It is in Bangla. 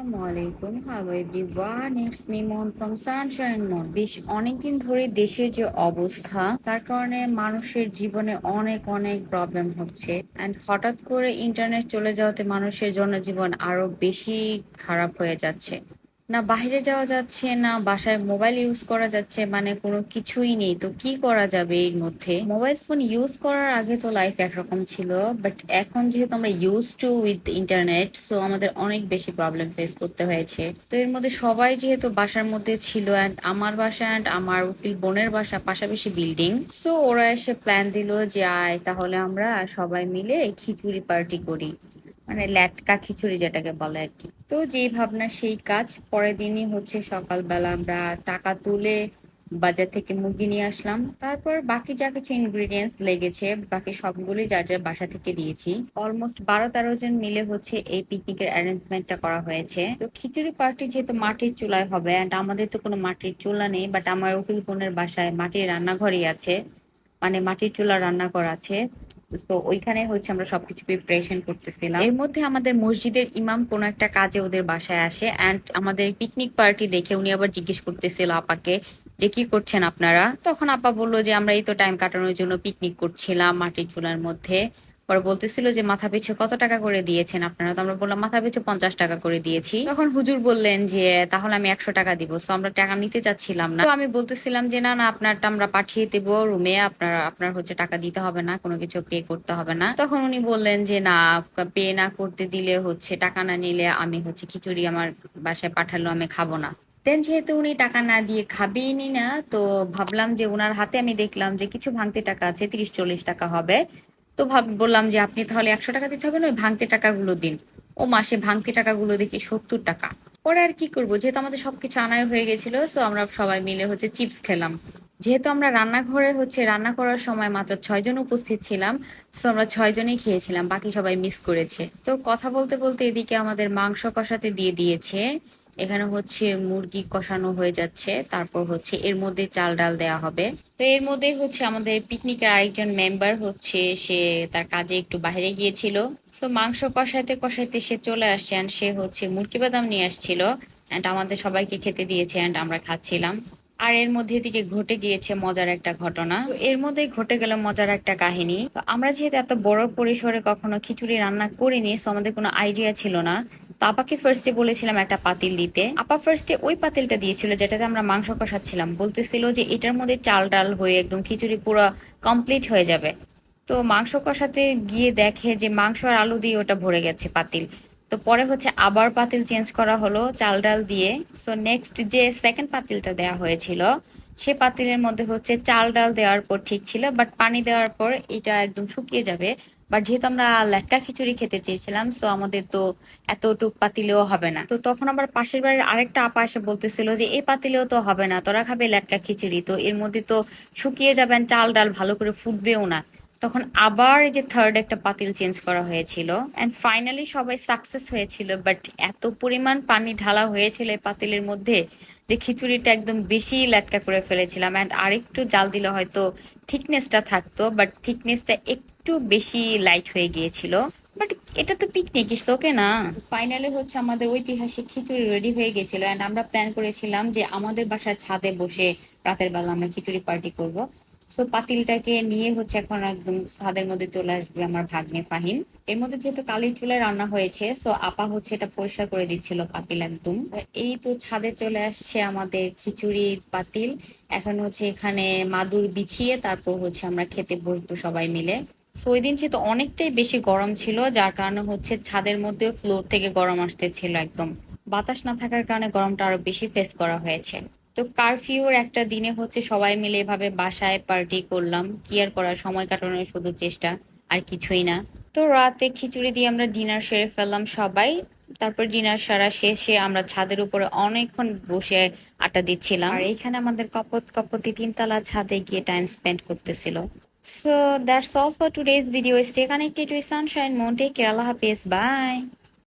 আসসালামাইকুম, হ্যালো এভরিওয়ান, ইটস মি মন ফ্রম সানশাইন মন। বেশ অনেকদিন ধরে দেশের যে অবস্থা, তার কারণে মানুষের জীবনে অনেক অনেক প্রবলেম হচ্ছে। অ্যান্ড হঠাৎ করে ইন্টারনেট চলে যাওয়াতে মানুষের জনজীবন আরো বেশি খারাপ হয়ে যাচ্ছে। না বাইরে যাওয়া যাচ্ছে, না বাসায় মোবাইল ইউজ করা যাচ্ছে, মানে কোনো কিছুই নেই। তো কি করা যাবে এর মধ্যে? মোবাইল ফোন ইউজ করার আগে তো লাইফ একরকম ছিল, বাট এখন যেহেতু আমরা use to with internet, so আমাদের অনেক বেশি প্রবলেম ফেস করতে হয়েছে। তো এর মধ্যে সবাই যেহেতু বাসার মধ্যে ছিল, অ্যান্ড আমার বাসা অ্যান্ড আমার উকিল বোনের বাসা পাশাপাশি বিল্ডিং, সো ওরা এসে প্ল্যান দিল যে আয় তাহলে আমরা সবাই মিলে খিচুড়ি পার্টি করি, মানে ল্যাটকা খিচুড়ি যেটাকে বলে আর কি। তো যেই ভাবনা সেই কাজ। পরের দিনই হচ্ছে সকালবেলা আমরা টাকা তুলে বাজার থেকে মুরগি নিয়ে আসলাম। তারপর বাকি যা কিছু ইনগ্রিডিয়েন্টস লেগেছে বাকি সবগুলোই যার যার বাসা থেকে দিয়েছি। অলমোস্ট 12-13 জন মিলে হচ্ছে এই পিকনিকের অ্যারেঞ্জমেন্টটা করা হয়েছে। তো খিচুড়ি পার্টি যেহেতু মাটির চুলায় হবে, অ্যান্ড আমাদের তো কোনো মাটির চুলা নেই, বাট আমার উকিল বোনের বাসায় মাটির রান্নাঘরই আছে, মানে মাটির চুলা রান্না করা আছে। তো ওইখানে হচ্ছে আমরা সবকিছু প্রিপারেশন করতেছিলাম। এর মধ্যে আমাদের মসজিদের ইমাম কোনো একটা কাজে ওদের বাসায় আসে, এন্ড আমাদের পিকনিক পার্টি দেখে উনি আবার জিজ্ঞেস করতেছিল আপাকে যে কি করছেন আপনারা। তখন আপা বললো যে আমরা এই তো টাইম কাটানোর জন্য পিকনিক করছিলাম মাটির চুলার মধ্যে। পরে বলতেছিল যে মাথা পিছু কত টাকা করে দিয়েছেন আপনারা? তো আমরা বললাম মাথা পিছু 50 টাকা করে দিয়েছি। তখন হুজুর বললেন যে তাহলে আমি 100 টাকা দিব। তো আমরা টাকা নিতে চাচ্ছিলাম না। তো আমি বলতেছিলাম যে না না, আপনারটা আমরা পাঠিয়ে দেবো রুমে, আপনার হচ্ছে টাকা দিতে হবে না, কোনো কিছু পে করতে হবে না। তখন উনি বললেন যে না, পে না করতে দিলে হচ্ছে, টাকা না নিলে আমি হচ্ছে খিচুড়ি আমার বাসায় পাঠালো আমি খাবো না। দেন যেহেতু উনি টাকা না দিয়ে খাবেইনি না, তো ভাবলাম যে ওনার হাতে আমি দেখলাম যে কিছু ভাঙতি টাকা আছে, 30-40 টাকা হবে। তো বললাম যে আপনি তাহলে 100 টাকা দিতে হবে না, ওই ভাঙতি টাকাগুলো দিন। ও মাসে ভাঙতি টাকাগুলো দেখি 70 টাকা। পরে আর কি করবো, যেহেতু আমাদের সবকিছু আনাই হয়ে গেছিল, তো আমরা সবাই মিলে হচ্ছে চিপস খেলাম। যেহেতু আমরা রান্নাঘরে হচ্ছে রান্না করার সময় মাত্র 6 জন উপস্থিত ছিলাম, তো আমরা 6 জনই খেয়েছিলাম, বাকি সবাই মিস করেছে। তো কথা বলতে বলতে এদিকে আমাদের মাংস কষাতে দিয়ে দিয়েছে। এখানে হচ্ছে মুরগি কষানো হয়ে যাচ্ছে, তারপর হচ্ছে এর মধ্যে চাল ডাল দেয়া হবে। তো এর মধ্যে হচ্ছে আমাদের পিকনিকের আরেকজন মেম্বার হচ্ছে, সে তার কাজে একটু বাইরে গিয়েছিল। তো মাংস কষাইতে কষাইতে সে চলে আসছে, and সে হচ্ছে মুরগি বাদাম নিয়ে আসছিল, এন্ড আমাদের সবাইকে খেতে দিয়েছে, এন্ড আমরা খাচ্ছিলাম। আর এর মধ্যে এদিকে ঘটে গিয়েছে মজার একটা ঘটনা। তো এর মধ্যেই ঘটে গেল মজার একটা কাহিনী। তো আমরা যেহেতু এত বড় পরিসরে কখনো খিচুড়ি রান্না করিনি, তো আমাদের কোনো আইডিয়া ছিল না। তো আপাকে ফার্স্টে বলেছিলাম একটা পাতিল দিতে। আপা ফার্স্টে ওই পাতিলটা দিয়েছিল যেটাতে আমরা মাংস কষাচ্ছিলাম, বলতেছিল যে এটার মধ্যে চাল ডাল হয়ে একদম খিচুড়ি পুরো কমপ্লিট হয়ে যাবে। তো মাংস কষাতে গিয়ে দেখে যে মাংস আর আলু দিয়ে ওটা ভরে গেছে পাতিল। তো পরে হচ্ছে আবার পাতিল চেঞ্জ করা হলো চাল ডাল দিয়ে। সো নেক্সট যে সেকেন্ড পাতিলটা দেওয়া হয়েছিল, সে পাতিলের মধ্যে হচ্ছে চাল ডাল দেওয়ার পর ঠিক ছিল, বাট পানি দেওয়ার পর এটা একদম শুকিয়ে যাবে। বাট যেহেতু আমরা লেটকা খিচুড়ি খেতে চেয়েছিলাম, সো আমাদের তো এতটুক পাতিলেও হবে না। তো তখন আবার পাশের বাড়ির আরেকটা আপা এসে বলতেছিল যে এই পাতিলেও তো হবে না, তোরা খাবে লেটকা খিচুড়ি, তো এর মধ্যে তো শুকিয়ে যাবেন, চাল ডাল ভালো করে ফুটবেও না। তখন আবার এই যে থার্ড একটা পাতিল চেঞ্জ করা হয়েছিল, এন্ড ফাইনালি সবাই সাকসেস হয়েছিল, বাট এত পরিমাণ পানি ঢালা হয়েছিল এই পাতিলের মধ্যে যে খিচুড়িটা একদম বেশি লেটকা করে ফেলেছিলাম। এন্ড আরেকটু জাল দিলে হয়তো থিকনেসটা থাকতো, বাট থিকনেসটা একটু বেশি লাইট হয়ে গিয়েছিল। বাট এটা তো পিকনিক, ইটস ওকে না। ফাইনালি হচ্ছে আমাদের ঐতিহাসিক খিচুড়ি রেডি হয়ে গেছিল, এন্ড আমরা প্ল্যান করেছিলাম যে আমাদের বাসার ছাদে বসে রাতের বেলা আমরা খিচুড়ি পার্টি করব। সো পাতিলটাকে নিয়ে হচ্ছে এখন একদম ছাদের মধ্যে চলে আসবে আমার ভাগ্নে ফাহিম। এর মধ্যে যেহেতু কালির চুলায় রান্না হয়েছে, সো আপা হচ্ছে এটা পরিষ্কার করে দিচ্ছিল পাতিল একদম। এই তো ছাদে চলে আসছে আমাদের খিচুড়ির পাতিল। এখন হচ্ছে এখানে মাদুর বিছিয়ে তারপর হচ্ছে আমরা খেতে বসবো সবাই মিলে। সো ওই দিন যেহেতু অনেকটাই বেশি গরম ছিল, যার কারণে হচ্ছে ছাদের মধ্যে ফ্লোর থেকে গরম আসতেছিল একদম। বাতাস না থাকার কারণে গরমটা আরো বেশি ফেস করা হয়েছে। তো কারফিউর একটা দিনে হচ্ছে সবাই মিলে এভাবে বাসায় পার্টি করলাম, কি আর করার, সময় কাটানোর শুধু চেষ্টা, আর কিছুই না। তো রাতে খিচুড়ি দিয়ে আমরা ডিনার সেরে ফেললাম সবাই। তারপর ডিনার সারা শেষে আমরা ছাদের উপরে অনেকক্ষণ বসে আড্ডা দিচ্ছিলাম, আর এখানে আমাদের কপতি 3 তলা ছাদে গিয়ে টাইম স্পেন্ড করতেছিল। So that's all for today's video. Stay connected with Sunshine Moon. Take care. Allah Hafiz. Bye.